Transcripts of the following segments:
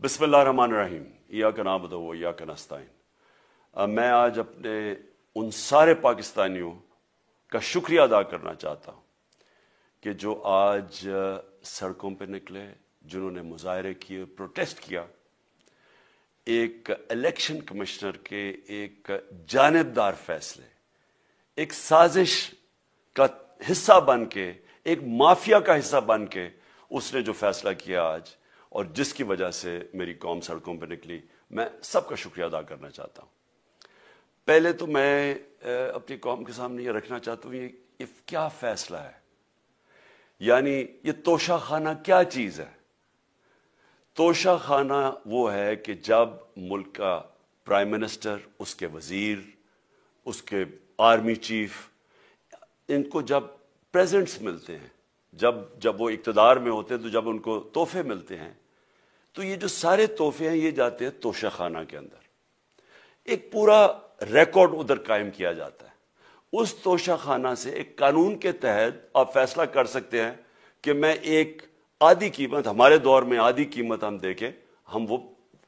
बिस्मिल्लाहिर्रहमानिर्रहीम इय्याक नअबुदु व इय्याक नस्तईन। मैं आज अपने उन सारे पाकिस्तानियों का शुक्रिया अदा करना चाहता हूँ कि जो आज सड़कों पे निकले, जिन्होंने मुजाहरे किए, प्रोटेस्ट किया, एक इलेक्शन कमिश्नर के एक जानिबदार फैसले, एक साजिश का हिस्सा बन के, एक माफिया का हिस्सा बन के उसने जो फैसला किया आज, और जिसकी वजह से मेरी कौम सड़कों पर निकली, मैं सबका शुक्रिया अदा करना चाहता हूँ। पहले तो मैं अपनी कौम के सामने ये रखना चाहता हूँ, ये क्या फैसला है, यानी ये तोशा खाना क्या चीज़ है। तोशा खाना वो है कि जब मुल्क का प्राइम मिनिस्टर, उसके वजीर, उसके आर्मी चीफ, इनको जब प्रेजेंट्स मिलते हैं, जब वो इक़्तिदार में होते हैं, तो जब उनको तोहफे मिलते हैं, तो ये जो सारे तोहफे हैं ये जाते हैं तोशा खाना के अंदर। एक पूरा रिकॉर्ड उधर कायम किया जाता है। उस तोशा खाना से एक कानून के तहत आप फैसला कर सकते हैं कि मैं एक आधी कीमत, हमारे दौर में आधी कीमत हम देके हम वो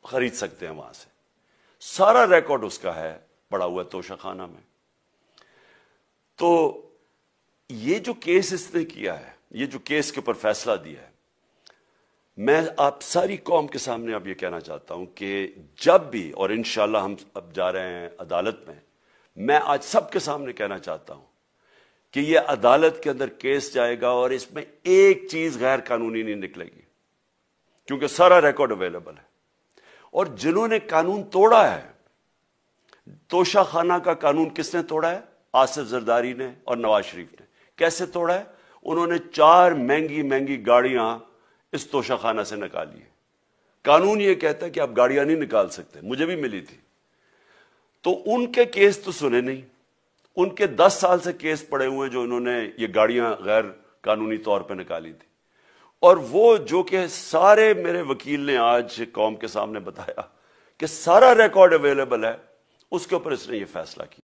खरीद सकते हैं वहां से। सारा रिकॉर्ड उसका है पड़ा हुआ तोशा खाना में। तो ये जो केस इसने किया है, ये जो केस के ऊपर फैसला दिया है, मैं आप सारी कौम के सामने अब ये कहना चाहता हूं कि जब भी, और इंशाल्लाह हम अब जा रहे हैं अदालत में, मैं आज सबके सामने कहना चाहता हूं कि ये अदालत के अंदर केस जाएगा और इसमें एक चीज गैर कानूनी नहीं निकलेगी, क्योंकि सारा रिकॉर्ड अवेलेबल है। और जिन्होंने कानून तोड़ा है, तोशा खाना का कानून किसने तोड़ा है? आसिफ जरदारी ने और नवाज शरीफ ने। कैसे तोड़ा है? उन्होंने 4 महंगी महंगी गाड़ियां इस तोशा खाना से निकाली है। कानून ये कहता है कि आप गाड़ियां नहीं निकाल सकते, मुझे भी मिली थी। तो उनके केस तो सुने नहीं, उनके 10 साल से केस पड़े हुए जो इन्होंने ये गाड़ियां गैर कानूनी तौर पे निकाली थी। और वो जो कि सारे मेरे वकील ने आज कौम के सामने बताया कि सारा रिकॉर्ड अवेलेबल है, उसके ऊपर इसने ये फैसला किया।